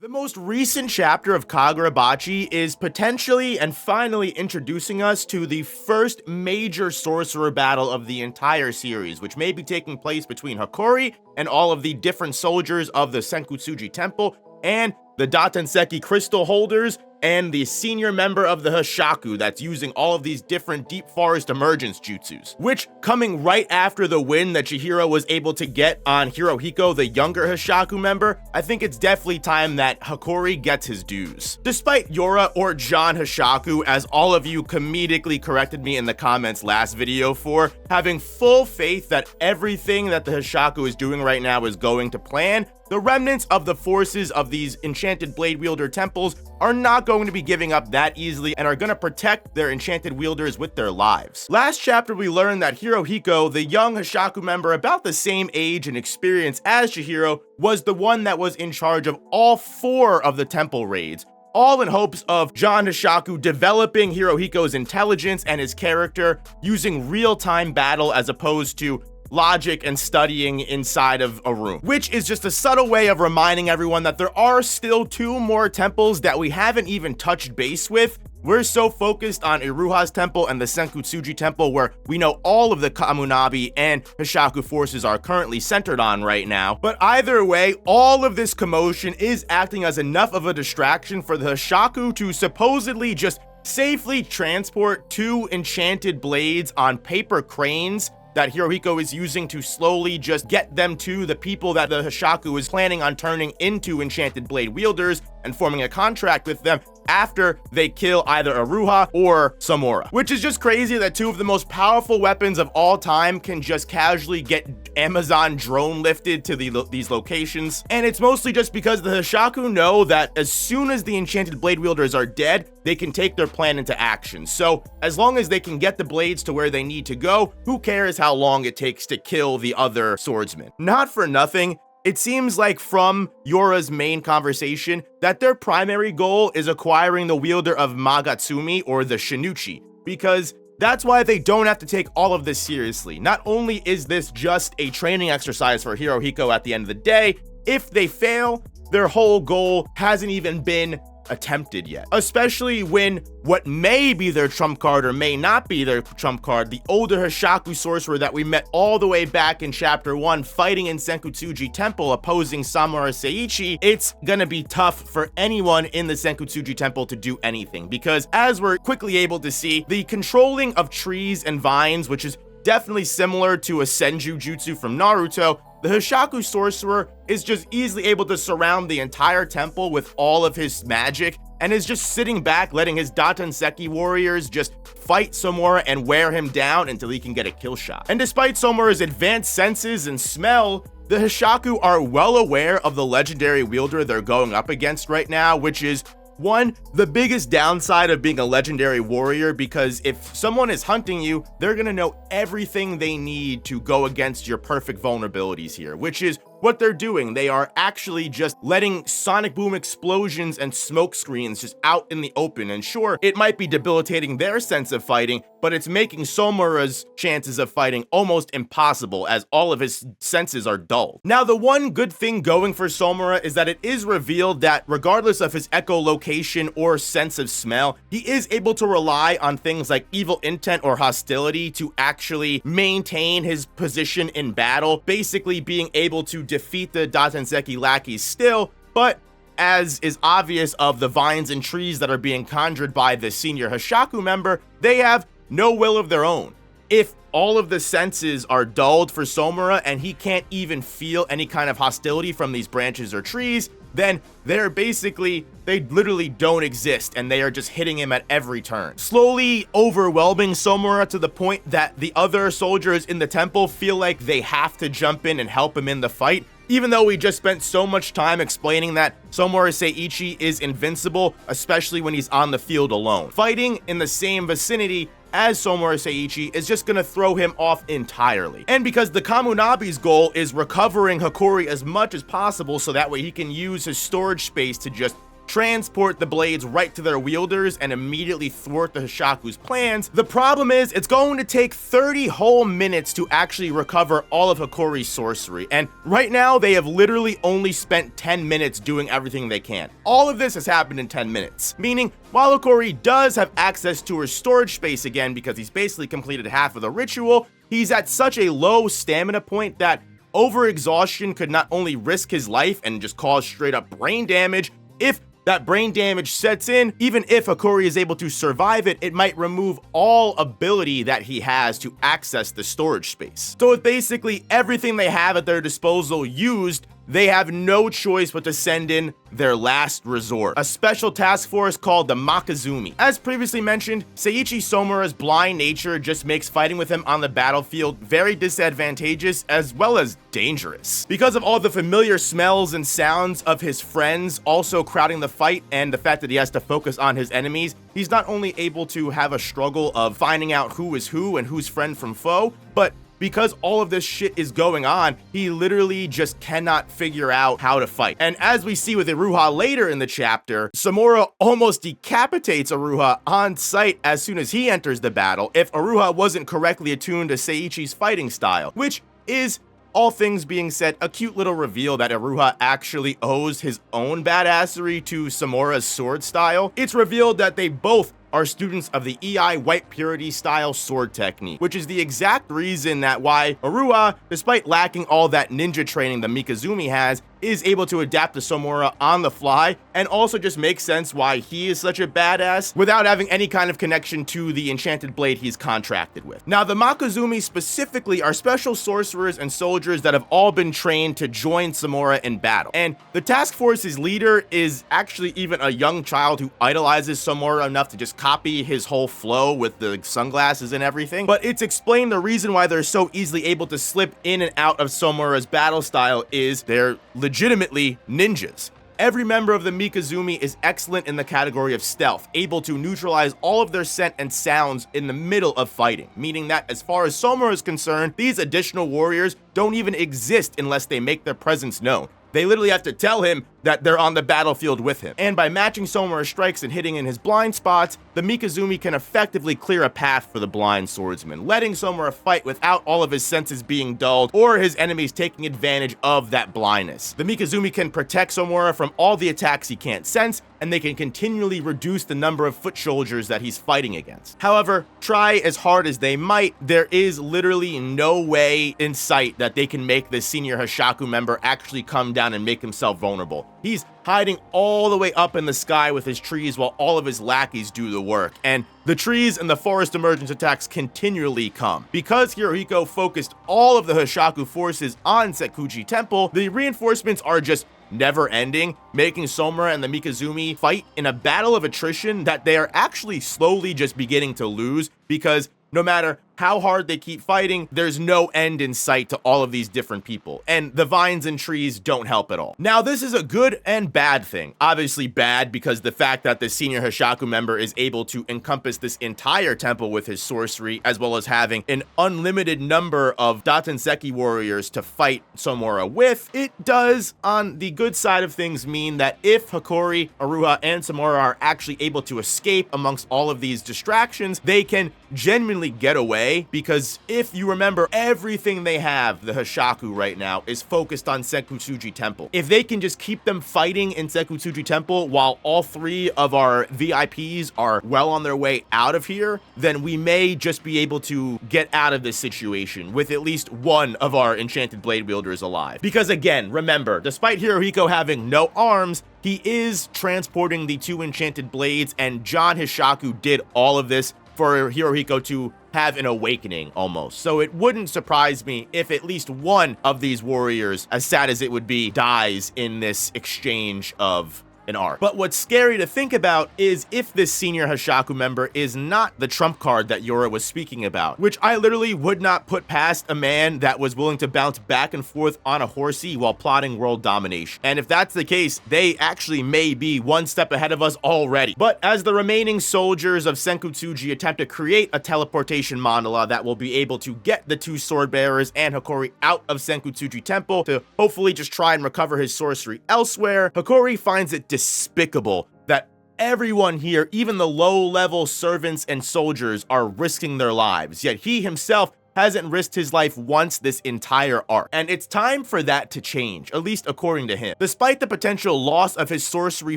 The most recent chapter of Kagurabachi is potentially and finally introducing us to the first major sorcerer battle of the entire series, which may be taking place between Hikori and all of the different soldiers of the Senkutsuji Temple and the Datenseki crystal holders and the senior member of the Hishaku that's using all of these different deep forest emergence jutsus, which coming right after the win that Chihiro was able to get on Hirohiko, the younger Hishaku member. I think it's definitely time that Hikori gets his dues. Despite Yora or John Hishaku, as all of you comedically corrected me in the comments last video for, having full faith that everything that the Hishaku is doing right now is going to plan, the remnants of the forces of these enchanted blade wielder temples are not going to be giving up that easily and are going to protect their enchanted wielders with their lives. Last chapter we learned that Hirohiko, the young Hishaku member about the same age and experience as Chihiro, was the one that was in charge of all 4 of the temple raids, all in hopes of John Hishaku developing Hirohiko's intelligence and his character using real-time battle as opposed to logic and studying inside of a room, which is just a subtle way of reminding everyone that there are still 2 more temples that we haven't even touched base with. We're so focused on Iruha's temple and the Senkutsuji temple, where we know all of the Kamunabi and Hishaku forces are currently centered on right now. But either way, all of this commotion is acting as enough of a distraction for the Hishaku to supposedly just safely transport 2 enchanted blades on paper cranes that Hirohiko is using to slowly just get them to the people that the Hishaku is planning on turning into enchanted blade wielders and forming a contract with them after they kill either Iruha or Samura. Which is just crazy that 2 of the most powerful weapons of all time can just casually get Amazon drone lifted to these locations. And it's mostly just because the Hishaku know that as soon as the enchanted blade wielders are dead, they can take their plan into action. So as long as they can get the blades to where they need to go, who cares how long it takes to kill the other swordsman? Not for nothing, it seems like from Yora's main conversation that their primary goal is acquiring the wielder of Magatsumi or the Shinuchi, because that's why they don't have to take all of this seriously. Not only is this just a training exercise for Hirohiko at the end of the day, if they fail, their whole goal hasn't even been attempted yet. Especially when what may be their trump card or may not be their trump card, the older Hishaku sorcerer that we met all the way back in chapter 1 fighting in Senkutsuji Temple opposing Samura Seiichi, it's gonna be tough for anyone in the Senkutsuji Temple to do anything, because as we're quickly able to see, the controlling of trees and vines, which is definitely similar to a Senju jutsu from Naruto, the Hishaku sorcerer is just easily able to surround the entire temple with all of his magic and is just sitting back letting his Datenseki warriors just fight Samura and wear him down until he can get a kill shot. And despite Samura's advanced senses and smell, the Hishaku are well aware of the legendary wielder they're going up against right now, which is one, the biggest downside of being a legendary warrior, because if someone is hunting you, they're gonna know everything they need to go against your perfect vulnerabilities here, which is what they're doing. They are actually just letting sonic boom explosions and smoke screens just out in the open. And sure, it might be debilitating their sense of fighting, but it's making Somura's chances of fighting almost impossible as all of his senses are dulled. Now, the one good thing going for Somura is that it is revealed that regardless of his echolocation or sense of smell, he is able to rely on things like evil intent or hostility to actually maintain his position in battle, basically being able to defeat the Datenseki lackeys still, but as is obvious of the vines and trees that are being conjured by the senior Hishaku member, they have no will of their own. If all of the senses are dulled for Somura and he can't even feel any kind of hostility from these branches or trees, then they literally don't exist and they are just hitting him at every turn, slowly overwhelming Somura to the point that the other soldiers in the temple feel like they have to jump in and help him in the fight, even though we just spent so much time explaining that Samura Seiichi is invincible, especially when he's on the field alone. Fighting in the same vicinity as Samura Seiichi is just gonna throw him off entirely. And because the Kamunabi's goal is recovering Hikori as much as possible so that way he can use his storage space to just transport the blades right to their wielders and immediately thwart the Hishaku's plans. The problem is, it's going to take 30 whole minutes to actually recover all of Hikori's sorcery, and right now they have literally only spent 10 minutes doing everything they can. All of this has happened in 10 minutes, meaning while Hikori does have access to her storage space again because he's basically completed half of the ritual, he's at such a low stamina point that overexhaustion could not only risk his life and just cause straight up brain damage. If that brain damage sets in, even if Hikori is able to survive it, it might remove all ability that he has to access the storage space. So with basically everything they have at their disposal used, they have no choice but to send in their last resort, a special task force called the Makazumi. As previously mentioned, Seiichi Somura's blind nature just makes fighting with him on the battlefield very disadvantageous as well as dangerous. Because of all the familiar smells and sounds of his friends also crowding the fight and the fact that he has to focus on his enemies, he's not only able to have a struggle of finding out who is who and who's friend from foe, but because all of this shit is going on, he literally just cannot figure out how to fight. And as we see with Iruha later in the chapter, Samura almost decapitates Iruha on sight as soon as he enters the battle if Iruha wasn't correctly attuned to Seiichi's fighting style, which is, all things being said, a cute little reveal that Iruha actually owes his own badassery to Samura's sword style. It's revealed that they both are students of the EI White Purity style sword technique, which is the exact reason that why Iruha, despite lacking all that ninja training the Mikazumi has, is able to adapt to Samura on the fly, and also just makes sense why he is such a badass without having any kind of connection to the enchanted blade he's contracted with. Now, the Makazumi specifically are special sorcerers and soldiers that have all been trained to join Samura in battle, and the task force's leader is actually even a young child who idolizes Samura enough to just copy his whole flow with the sunglasses and everything. But it's explained the reason why they're so easily able to slip in and out of Samura's battle style is they're legitimately ninjas. Every member of the Mikazumi is excellent in the category of stealth, able to neutralize all of their scent and sounds in the middle of fighting, meaning that as far as Somura is concerned, these additional warriors don't even exist unless they make their presence known. They literally have to tell him that they're on the battlefield with him. And by matching Somura's strikes and hitting in his blind spots, the Mikazumi can effectively clear a path for the blind swordsman, letting Somura fight without all of his senses being dulled or his enemies taking advantage of that blindness. The Mikazumi can protect Somura from all the attacks he can't sense, and they can continually reduce the number of foot soldiers that he's fighting against. However, try as hard as they might, there is literally no way in sight that they can make this senior Hishaku member actually come down and make himself vulnerable. He's hiding all the way up in the sky with his trees while all of his lackeys do the work, and the trees and the forest emergence attacks continually come. Because Hirohiko focused all of the Hishaku forces on Sekuchi Temple, the reinforcements are just never ending, making Somura and the Mikazumi fight in a battle of attrition that they are actually slowly just beginning to lose, because no matter how hard they keep fighting, there's no end in sight to all of these different people, and the vines and trees don't help at all. Now, this is a good and bad thing. Obviously bad because the fact that the senior Hishaku member is able to encompass this entire temple with his sorcery, as well as having an unlimited number of Datenseki warriors to fight Somura with. It does, on the good side of things, mean that if Hikori, Iruha, and Samura are actually able to escape amongst all of these distractions, they can genuinely get away, because if you remember, everything they have, the Hishaku right now, is focused on Sekutsuji Temple. If they can just keep them fighting in Sekutsuji Temple while all three of our VIPs are well on their way out of here, then we may just be able to get out of this situation with at least one of our enchanted blade wielders alive. Because again, remember, despite Hirohiko having no arms, he is transporting the two enchanted blades, and John Hishaku did all of this for Hirohiko to have an awakening almost. So it wouldn't surprise me if at least one of these warriors, as sad as it would be, dies in this exchange of an arc. But what's scary to think about is if this senior Hishaku member is not the trump card that Yora was speaking about, which I literally would not put past a man that was willing to bounce back and forth on a horsey while plotting world domination. And if that's the case, they actually may be one step ahead of us already. But as the remaining soldiers of Senkutsuji attempt to create a teleportation mandala that will be able to get the two sword bearers and Hikori out of Senkutsuji Temple to hopefully just try and recover his sorcery elsewhere, Hikori finds it despicable that everyone here, even the low-level servants and soldiers, are risking their lives, yet he himself hasn't risked his life once this entire arc. And it's time for that to change, at least according to him. Despite the potential loss of his sorcery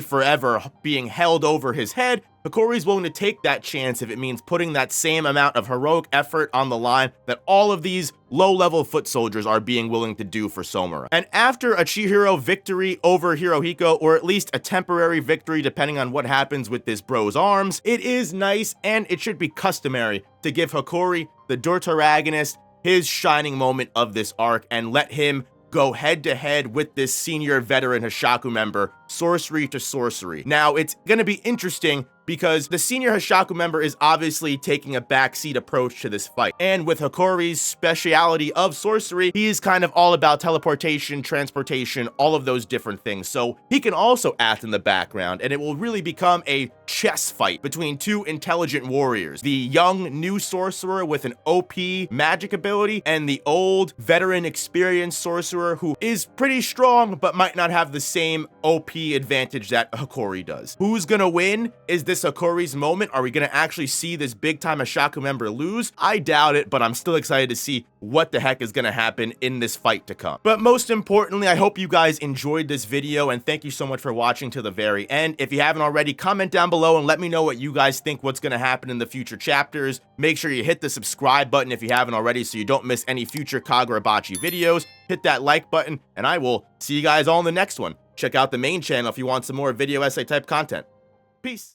forever being held over his head, Hikori's willing to take that chance if it means putting that same amount of heroic effort on the line that all of these low-level foot soldiers are being willing to do for Somura. And after a Chihiro victory over Hirohiko, or at least a temporary victory depending on what happens with this bro's arms, it is nice and it should be customary to give Hikori, the Deuteragonist, his shining moment of this arc and let him go head-to-head with this senior veteran Hishaku member, sorcery to sorcery. Now, it's gonna be interesting because the senior Hishaku member is obviously taking a backseat approach to this fight. And with Hikori's speciality of sorcery, he is kind of all about teleportation, transportation, all of those different things. So he can also act in the background, and it will really become a chess fight between two intelligent warriors. The young new sorcerer with an OP magic ability, and the old veteran experienced sorcerer who is pretty strong, but might not have the same OP advantage that Hikori does. Who's gonna win? Is this Hikori's moment? Are we gonna actually see this big time Hishaku member lose? I doubt it, but I'm still excited to see what the heck is gonna happen in this fight to come. But most importantly, I hope you guys enjoyed this video, and thank you so much for watching to the very end. If you haven't already, comment down below and let me know what you guys think what's gonna happen in the future chapters. Make sure you hit the subscribe button if you haven't already so you don't miss any future Kagurabachi videos. Hit that like button, and I will see you guys all in the next one. Check out the main channel if you want some more video essay type content. Peace.